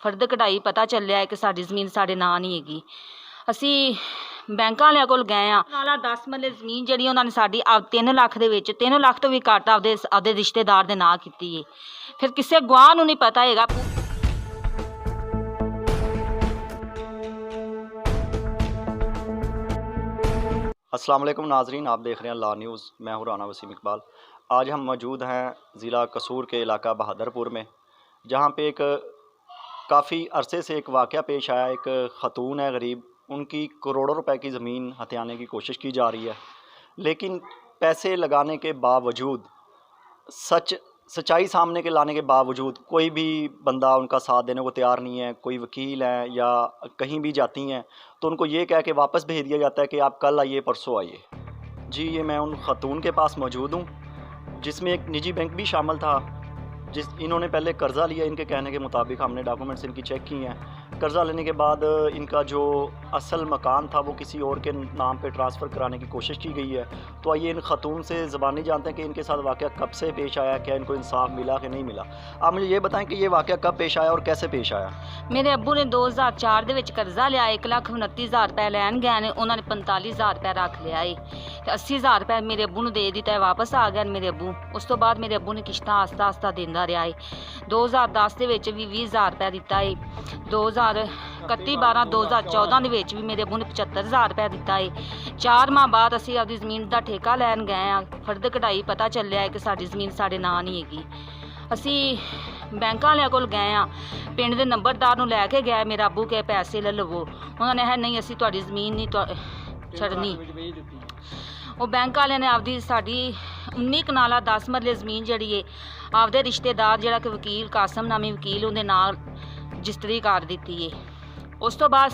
ਫਰਦ ਕਢਾਈ ਪਤਾ ਚੱਲਿਆ ਹੈ ਕਿ ਸਾਡੀ ਜ਼ਮੀਨ ਸਾਡੇ ਨਾਂ ਨਹੀਂ ਹੈਗੀ। ਅਸੀਂ ਬੈਂਕਾਂ ਵਾਲਿਆਂ ਕੋਲ ਗਏ ਆ, ਨਾਲਾ 10 ਮਰਲੇ ਜ਼ਮੀਨ ਜਿਹੜੀ ਉਹਨਾਂ ਨੇ ਸਾਡੀ 3 ਲੱਖ ਦੇ ਵਿੱਚ 3 ਲੱਖ ਤੋਂ ਵੀ ਘੱਟ ਆਪਦੇ ਰਿਸ਼ਤੇਦਾਰ ਦੇ ਨਾਂ ਕੀਤੀ ਹੈ। ਫਿਰ ਕਿਸੇ ਗਵਾਹ ਨੂੰ ਨਹੀਂ ਪਤਾ ਹੈਗਾ। अस्सलाम वालेकुम नाजरीन, आप देख रहे हैं ला न्यूज़। मैं हूं राना वसीम इकबाल। आज हम मौजूद हैं ज़िला कसूर के इलाका बहादुरपुर में, जहां पे एक काफ़ी अरसे से एक वाक़या पेश आया। एक ख़तून है गरीब, उनकी करोड़ों रुपए की ज़मीन हथियाने की कोशिश की जा रही है, लेकिन पैसे लगाने के बावजूद सच्चाई सामने के लाने के बावजूद कोई भी बंदा उनका साथ देने को तैयार नहीं है। कोई वकील हैं या कहीं भी जाती हैं तो उनको ये कह के वापस भेज दिया जाता है कि आप कल आइए, परसों आइए। जी, ये मैं उन ख़तून के पास मौजूद हूँ, जिसमें एक निजी बैंक भी शामिल था। इन्होंने पहले कर्ज़ा लिया, इनके कहने के मुताबिक हमने डॉक्यूमेंट्स इनकी चेक किए हैं। कर्ज़ा लेने के बाद इनका जो असल मकान था वो किसी और के नाम पे ट्रांसफ़र कराने की कोशिश की गई है। तो आइए इन ख़तून से ज़बानी जानते हैं कि इनके साथ वाक़या कब से पेश आया, क्या इनको इंसाफ मिला कि नहीं मिला। आप मुझे ये बताएं कि ये वाक़या कब पेश आया और कैसे पेश आया। मेरे अब्बू ने 2004 ਦੇ ਵਿੱਚ ਕਰਜ਼ਾ ਲਿਆ, 1,29,000 ਰੁਪਏ ਲੈਣ ਗਏ ਨੇ, ਉਹਨਾਂ ਨੇ 45,000 ਰੁਪਏ ਰੱਖ ਲਿਆ ਏ ਤੇ 80,000 ਰੁਪਏ ਮੇਰੇ ਅੱਬੂ ਨੂੰ ਦੇ ਦਿੱਤਾ, ਵਾਪਸ ਆ ਗਏ ਮੇਰੇ ਅੱਬੂ। ਉਸ ਤੋਂ ਬਾਅਦ ਮੇਰੇ ਅੱਬੂ ਨੇ ਕਿਸ਼ਤਾਂ ਆਸਤਾ ਆਸਤਾ ਦਿੰਦਾ ਰਿਹਾ ਏ। 2010 ਦੇ ਵਿੱਚ ਵੀ 20,000 ਰੁਪਏ ਦਿੱਤਾ ਏ। 2014 ਦੇ ਵਿੱਚ ਵੀ ਮੇਰੇ ਅੱਬੂ ਨੇ 75,000 ਰੁਪਏ ਦਿੱਤਾ ਏ। 4 ਮਾਹ ਬਾਅਦ ਅਸੀਂ ਆਪਦੀ ਜ਼ਮੀਨ ਦਾ ਠੇਕਾ ਲੈਣ ਗਏ ਆ। ਫਰਦ ਕਢਾਈ ਪਤਾ ਚੱਲਿਆ ਹੈ ਕਿ ਸਾਡੀ ਜ਼ਮੀਨ ਸਾਡੇ ਨਾਂ ਨਹੀਂ ਹੈਗੀ। ਅਸੀਂ ਬੈਂਕਾਂ ਵਾਲਿਆਂ ਕੋਲ ਗਏ ਆ, ਪਿੰਡ ਦੇ ਨੰਬਰਦਾਰ ਨੂੰ ਲੈ ਕੇ ਗਏ, ਮੇਰਾ ਅੱਬੂ ਕੇ ਪੈਸੇ ਲੈ ਲਵੋ। ਉਹਨਾਂ ਨੇ ਨਹੀਂ, ਅਸੀਂ ਤੁਹਾਡੀ ਜ਼ਮੀਨ ਨਹੀਂ ਛੱਡਣੀ। ਉਹ ਬੈਂਕ ਵਾਲਿਆਂ ਨੇ ਆਪਦੀ ਸਾਡੀ 19 ਕਨਾਲਾ 10 ਮਰਲੇ ਜ਼ਮੀਨ ਜਿਹੜੀ ਏ ਆਪਦੇ ਰਿਸ਼ਤੇਦਾਰ ਜਿਹੜਾ ਕਿ ਵਕੀਲ ਕਾਸਮ ਨਾਮੀ ਵਕੀਲ ਉਹਦੇ ਨਾਲ ਰਜਿਸਟਰੀ ਕਰ ਦਿੱਤੀ ਏ। ਉਸ ਤੋਂ ਬਾਅਦ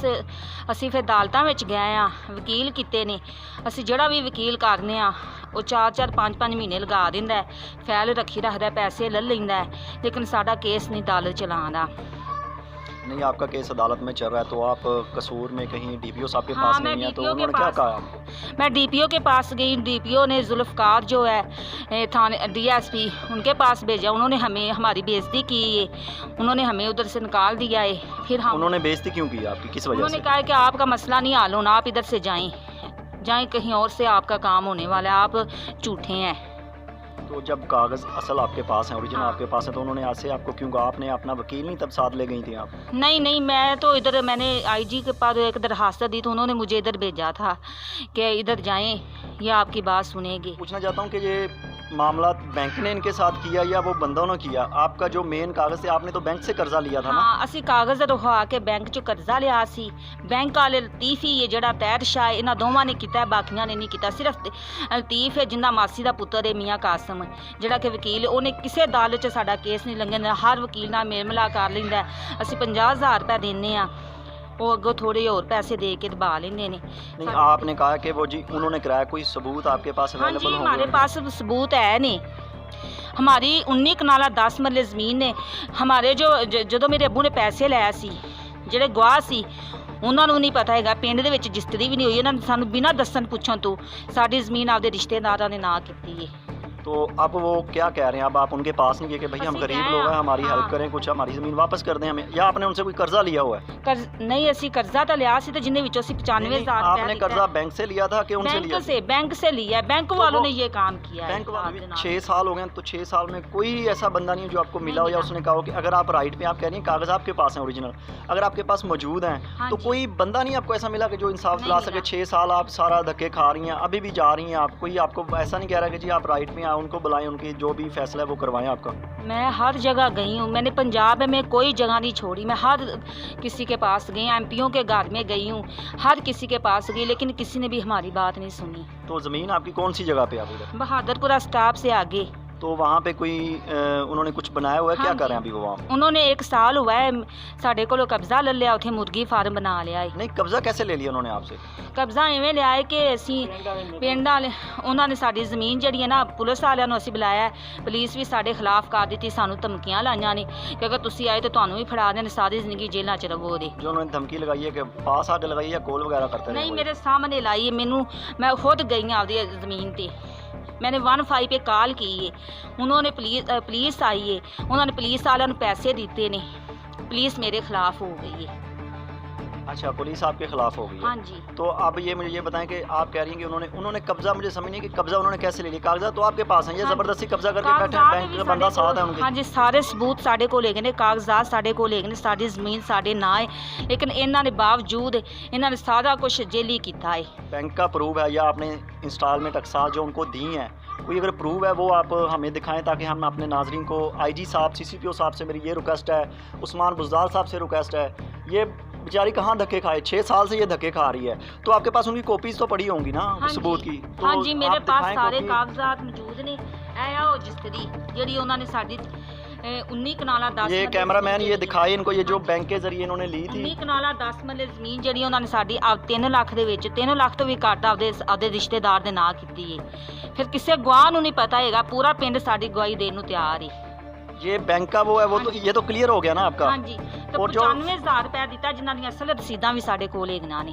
ਅਸੀਂ ਫਿਰ ਅਦਾਲਤਾਂ ਵਿੱਚ ਗਏ ਆ, ਵਕੀਲ ਕੀਤੇ ਨੇ। ਅਸੀਂ ਜਿਹੜਾ ਵੀ ਵਕੀਲ ਕਰਨੇ ਆ ਉਹ 4-4 5-5 ਮਹੀਨੇ ਲਗਾ ਦਿੰਦਾ, ਫਾਈਲ ਰੱਖੀ ਰੱਖਦਾ, ਪੈਸੇ ਲੈ ਲੈਂਦਾ, ਲੇਕਿਨ ਸਾਡਾ ਕੇਸ ਨਹੀਂ ਅਦਾਲਤ ਚਲਾਉਂਦਾ। नहीं, आपका केस अदालत में चल रहा है तो आप कसूर में कहीं डीपीओ साहब के पास नहीं है, तो उन्होंने क्या कहा आपको? मैं डीपीओ के पास गई। डीपीओ ने जुल्फ़कार जो है थाने डीएसपी उनके पास भेजा। उन्होंने हमें हमारी बेइज्जती की है, उन्होंने हमें उधर से निकाल दिया है। फिर हम उन्होंने बेइज्जती क्यों की आपकी, किस वजह से? उन्होंने कहा कि आपका मसला नहीं हल होना, आप इधर से जाएँ कहीं और से आपका काम होने वाला है, आप झूठे हैं। तो जब कागज़ असल आपके पास है, ओरिजिनल आपके पास है, तो उन्होंने आज से आपको क्यों कहा? आपने अपना वकील नहीं तब साथ ले गई थी आप? नहीं, मैं तो इधर मैंने आईजी के पास एक दरखास्त दी तो उन्होंने मुझे इधर भेजा था कि इधर जाएं, ये आपकी बात सुनेगी। पूछना चाहता हूँ कि ये मामला बैंक ने इनके साथ किया या वो बंदों ने किया? आपका जो मेन कागज़ है, आपने तो बैंक से कर्जा लिया था ना? हाँ, ਅਸੀਂ ਕਾਗਜ਼ ਰਖਵਾ ਕੇ ਬੈਂਕ 'ਚੋਂ ਕਰਜ਼ਾ ਲਿਆ ਸੀ। ਬੈਂਕ ਵਾਲੇ ਲਤੀਫ ਹੀ ਜਿਹੜਾ ਤੈਰ ਸ਼ਾਹ ਇਹਨਾਂ ਦੋਵਾਂ ਨੇ ਕੀਤਾ, ਬਾਕੀਆਂ ਨੇ ਨਹੀਂ ਕੀਤਾ। ਸਿਰਫ ਲਤੀਫ ਹੈ ਜਿੰਦਾ ਮਾਸੀ ਦਾ ਪੁੱਤਰ ਹੈ ਮੀਆਂ ਕਾਸਮ, ਜਿਹੜਾ ਕਿ ਵਕੀਲ, ਉਹਨੇ ਕਿਸੇ ਅਦਾਲਤ 'ਚ ਸਾਡਾ ਕੇਸ ਨਹੀਂ ਲੰਘਣ ਦਿੰਦਾ, ਹਰ ਵਕੀਲ ਨਾਲ ਮੇਲ ਮਿਲਾ ਕਰ ਲੈਂਦਾ। ਅਸੀਂ 50,000 ਰੁਪਏ ਦਿੰਦੇ ਆ, वो अगो थोड़े और पैसे दे के दबा लेंगे ने। नहीं, आपने कहा कि वो जी उन्होंने कराया, कोई सबूत आपके पास हाँ अवेलेबल जी, हो? हमारे पास सबूत है नहीं। हमारी 19 कनाला 10 मरले ज़मीन ने हमारे जो मेरे अब्बू ने पैसे लाया सी, ਜਿਹੜੇ ਗਵਾਹ ਸੀ ਉਹਨਾਂ ਨੂੰ ਨਹੀਂ ਪਤਾ ਹੈਗਾ। ਪਿੰਡ ਦੇ ਵਿੱਚ ਰਜਿਸਟਰੀ ਵੀ ਨਹੀਂ ਹੋਈ, ਇਹਨਾਂ ਨੇ ਸਾਨੂੰ ਬਿਨਾਂ ਦੱਸਣ ਪੁੱਛਣ ਤੋਂ ਸਾਡੀ ਜ਼ਮੀਨ ਆਪਦੇ ਰਿਸ਼ਤੇਦਾਰਾਂ ਨੇ ਨਾਂ ਕੀਤੀ ਹੈ। तो अब वो क्या कह रहे हैं? अब आप उनके पास नहीं गए कि भाई हम गरीब लोग हैं, हमारी हेल्प करें, कुछ हमारी ज़मीन वापस कर दें हमें, या आपने उनसे कोई कर्जा लिया हुआ है? नहीं, ਅਸੀਂ ਕਰਜ਼ਾ ਤਾਂ ਲਿਆ ਸੀ ਤੇ ਜਿੰਨੇ ਵਿੱਚੋਂ ਅਸੀਂ 95,000 आपने कर्जा बैंक से लिया था कि उनसे लिया? बैंक से लिया। बैंक वालों ने ये काम किया है। बैंक वाले 6 साल हो गए, तो 6 साल में कोई ऐसा बंदा नहीं है जो आपको मिला हो या उसने कहा हो कि अगर आप राइट पे, आप कह रही हैं कागज़ आपके पास हैं ओरिजिनल, अगर आपके पास मौजूद हैं तो कोई बंदा नहीं आपको ऐसा मिला कि जो इंसाफ दिला सके? 6 साल आप सारा धक्के खा रही हैं, अभी भी जा रही हैं आप, कोई आपको ऐसा नहीं कह रहा कि जी आप राइट पे आए, उनको बुलाएं, उनकी जो भी फैसला है वो करवाएं आपका? मैं हर जगह गई हूँ, मैंने पंजाब में कोई जगह नहीं छोड़ी, मैं हर किसी के पास गई, एमपीओ के घर में गई हूँ, हर किसी के पास गई, लेकिन किसी ने भी हमारी बात नहीं सुनी। तो ज़मीन आपकी कौन सी जगह पे? आप इधर बहादुरपुरा स्टॉप से आगे। तो वहाँ पे कोई उन्होंने कुछ बनाया हुआ है? क्या कर रहे हैं अभी वो वहाँ? उन्होंने 1 साल हुआ है साढ़े को कब्जा ले लिया, उथे मुर्गी फार्म बना लिया है। नहीं, कब्जा कैसे ले लिया उन्होंने आपसे? कब्जा इवें लिया है कि असी पिंड वाले उन्होंने साडी ज़मीन जिहड़ी है ना, पुलिस वालियां नूं असीं बुलाया, पुलिस भी साडे खिलाफ कर दी, सानूं धमकियां लाइयां ने कि अगर तुसीं आए तो तुहानूं भी फड़ा देने, सारी जिंदगी जेलां च रहोगे। जो उन्होंने धमकी लगाई है कि पास आके लगाई या कॉल वगैरह करते रहे? नहीं, मेरे सामने लाई है। मैनू मैं खुद गई हाँ आपदी ज़मीन ते, मैंने 15 पे कॉल की है, उन्होंने पुलिस आई है, उन्होंने पुलिस वालों पैसे दिते ने, पुलिस मेरे खिलाफ हो गई है। अच्छा, पुलिस आपके खिलाफ हो गई है। हाँ जी। तो अब ये मुझे ये बताएं कि आप कह रही हैं कि उन्होंने कब्जा, मुझे समझ नहीं कि कब्जा उन्होंने कैसे ले लिया। कागजात तो आपके पास हैं, ये हाँ, जबरदस्ती कब्जा करके बैठे हैं, कागजात बैंक भी का बंदा साढ़े साथ है कोल- उनके। हाँ जी, सारे सबूत साढ़े को ले गए ने, कागजात साढ़े को ले गए ने, साडी ज़मीन साढ़े ना है, लेकिन इन्हों ने बावजूद इन्होंने सारा कुछ जेली किया है। बैंक का प्रूफ है या आपने इंस्टॉलमेंट अकसार जो उनको दी हैं, कोई अगर प्रूफ है वो आप हमें दिखाएं ताकि हम अपने नाजरीन को, आईजी साहब, सीसीपीओ साहब से मेरी ये रिक्वेस्ट है, उस्मान बुज़दार साहब से रिक्वेस्ट है, ये बेचारी कहाँ धक्के खाए, 6 साल से ये धक्के खा रही है, तो आपके पास उनकी कॉपीज तो पड़ी होंगी ना, हाँ सबूत जी। की। तो हाँ जी, मेरे आप पास दिखाएं सारे कॉपी। कागजात मौजूद ने। ऐ आओ रजिस्ट्री ਜਿਹੜੀ ਉਹਨਾਂ ਨੇ ਸਾਡੀ 19 ਕਨਾਲਾ 10 ये कैमरामैन ये दिखाए इनको, ये जो बैंक के जरिए इन्होंने ली थी। 19 ਕਨਾਲਾ 10 ਮਰਲੇ ਜ਼ਮੀਨ ਜਿਹੜੀ ਉਹਨਾਂ ਨੇ ਸਾਡੀ 3 ਲੱਖ ਦੇ ਵਿੱਚ 3 ਲੱਖ ਤੋਂ ਵੀ ਘੱਟ ਆਪਦੇ ਰਿਸ਼ਤੇਦਾਰ ਦੇ ਨਾਂ ਕੀਤੀ ਹੈ। ਫਿਰ ਕਿਸੇ ਗਵਾਹ ਨੂੰ ਨਹੀਂ ਪਤਾ ਹੈਗਾ, ਪੂਰਾ ਪਿੰਡ ਸਾਡੀ ਗਵਾਹੀ ਦੇਣ ਨੂੰ ਤਿਆਰ ਹੈ। ये बैंक का वो है, वो तो ये तो क्लियर हो गया ना आपका। ਹਾਂਜੀ, ਤੇ और जो 95000 ਰੁਪਏ ਦਿੱਤਾ, ਜਿਨ੍ਹਾਂ ਦੀਆਂ ਅਸਲ ਰਸੀਦਾਂ ਵੀ ਸਾਡੇ ਕੋਲ ਹੈਗੀਆਂ ਨੇ।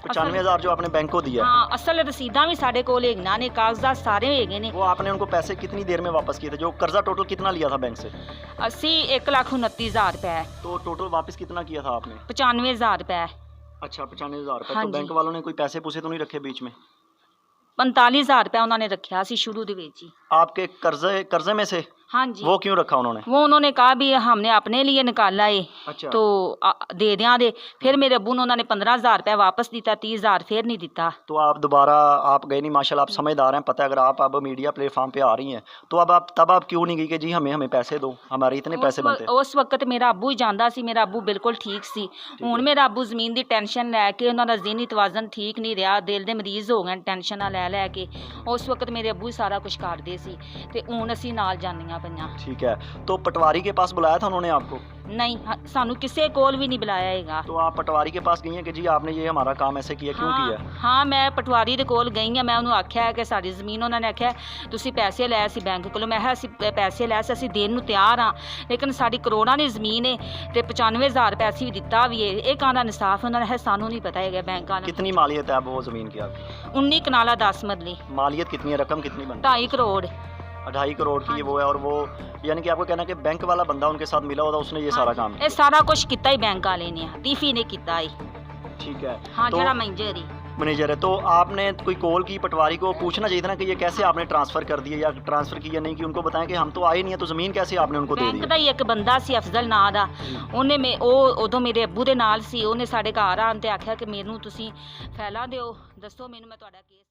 95,000 जो आपने बैंक को दिया, ਹਾਂ, ਅਸਲ ਰਸੀਦਾਂ ਵੀ ਸਾਡੇ ਕੋਲ ਹੈਗੀਆਂ ਨੇ, ਕਾਗਜ਼ਾਤ ਸਾਰੇ ਹੈਗੇ ਨੇ। वो आपने उनको पैसे कितनी देर में वापस किए थे? जो कर्जा टोटल कितना लिया था बैंक से? ਅਸੀਂ 1,29,000 रुपए, तो टोटल वापस कितना किया था आपने? 95,000 रुपए, अच्छा, 95,000 रुपये। हाँ तो जी। बैंक वालों ने कोई पैसे पूसे तो नहीं रखे बीच में? 45,000 रुपए ਉਹਨਾਂ ਨੇ ਰੱਖਿਆ ਸੀ ਸ਼ੁਰੂ ਦੇ ਵਿੱਚ ਹੀ। आपके कर्जे में से हाँ जी, वो क्यों रखा उन्होंने? वो उन्होंने कहा भी हमने अपने लिए निकाला है अच्छा। तो दे दें दे। फिर मेरे अब्बू ने उन्होंने 15,000 रुपये वापस दिता, 30,000 फिर नहीं दिता। तो आप दोबारा आप गए नहीं, माशाल्लाह आप समझदार हैं, पता है अगर आप अब मीडिया प्लेटफॉर्म पे आ रही हैं तो अब आप क्यों नहीं गई कि जी हमें पैसे दो, हमारे इतने पैसे बनते हैं? उस वक्त मेरा अब्बू ही जांदा सी, मेरा अब्बू बिल्कुल ठीक सी। हुण मेरा अब्बू ਜ਼ਮੀਨ ਦੀ ਟੈਨਸ਼ਨ ਲੈ ਕੇ ਉਹਨਾਂ ਦਾ ਜ਼ਿਹਨੀ ਤਵਾਜ਼ਨ ਠੀਕ ਨਹੀਂ ਰਿਹਾ, ਦਿਲ ਦੇ ਮਰੀਜ਼ ਹੋ ਗਏ ਟੈਨਸ਼ਨਾਂ ਲੈ ਕੇ। ਉਸ ਵਕਤ ਮੇਰੇ अब्बू ਸਾਰਾ ਕੁਝ ਕਰਦੇ ਸੀ ਤੇ ਹੁਣ ਅਸੀਂ ਨਾਲ ਜਾਂਦੀਆਂ ਪਈਆਂ। ठीक है, तो पटवारी के पास बुलाया था उन्होंने आपको? नहीं, ਸਾਨੂੰ ਕਿਸੇ ਕੋਲ ਵੀ ਨਹੀਂ ਬੁਲਾਇਆ ਹੈਗਾ। तो आप पटवारी के पास गई हैं कि जी आपने ये हमारा काम ऐसे किया, क्यों किया? ਹਾਂ, ਮੈਂ ਪਟਵਾਰੀ ਦੇ ਕੋਲ ਗਈ ਹਾਂ। ਮੈਂ ਉਹਨੂੰ ਆਖਿਆ ਕਿ ਸਾਡੀ ਜ਼ਮੀਨ, ਉਹਨਾਂ ਨੇ ਆਖਿਆ ਤੁਸੀਂ ਪੈਸੇ ਲਏ ਸੀ ਬੈਂਕ ਕੋਲੋਂ। ਮੈਂ ਕਿਹਾ ਅਸੀਂ ਪੈਸੇ ਲਏ ਸੀ, ਅਸੀਂ ਦੇਣ ਨੂੰ ਤਿਆਰ ਹਾਂ, ਲੇਕਿਨ ਸਾਡੀ ਕਰੋੜਾਂ ਦੀ ਜ਼ਮੀਨ ਹੈ ਤੇ 95,000 ਰੁਪਏ ਅਸੀਂ ਵੀ ਦਿੱਤਾ ਵੀ ਹੈ। ਇਹ ਕਾਹਦਾ ਇਨਸਾਫ ਉਹਨਾਂ ਨੇ ਸਾਨੂੰ ਨਹੀਂ ਪਤਾ ਹੈਗਾ ਬੈਂਕਾਂ ਦਾ। कितनी मालियत है अब वो ज़मीन की आपकी? 19 ਕਨਾਲਾ 10 ਮਰਲੇ, मालियत कितनी है, रकम कितनी बनती 2.5 करोड़। है? 2.5 करोड़ की वो है, और वो यानी कि आपको कहना है कि बैंक वाला बंदा उनके साथ मिला होता, उसने ये सारा काम ਇਹ किया। ਸਾਰਾ ਕੁਝ ਕੀਤਾ ਹੀ ਬੈਂਕ ਵਾਲੇ ਨੇ, ਤੀਫੀ ਨੇ ਕੀਤਾ ਹੈ। ठीक है। ਹਾਂ, तो ਜਿਹੜਾ ਮੈਨੇਜਰ ਹੀ। मैनेजर है, तो आपने कोई कॉल की पटवारी को, पूछना चाहिए था ना कि ये कैसे आपने ट्रांसफ़र कर दिए या ट्रांसफ़र की या नहीं, कि उनको बताएं कि हम तो आए नहीं है, तो ज़मीन कैसे आपने उनको दे ਬੈਂਕ दी? ਦਾ ਹੀ ਇੱਕ ਬੰਦਾ ਸੀ ਅਫਜ਼ਲ ਨਾਂ ਦਾ, ਉਹਨੇ ਉਹ ਉਦੋਂ ਮੇਰੇ ਅੱਬੂ ਦੇ ਨਾਲ ਸੀ। ਉਹਨੇ ਸਾਡੇ ਘਰ ਆਉਣ ਤੇ ਆਖਿਆ ਕਿ ਮੈਨੂੰ ਤੁਸੀਂ ਫੈਲਾ ਦਿਓ, ਦੱਸੋ ਮੈਨੂੰ, ਮੈਂ ਤੁਹਾਡਾ ਕੇਸ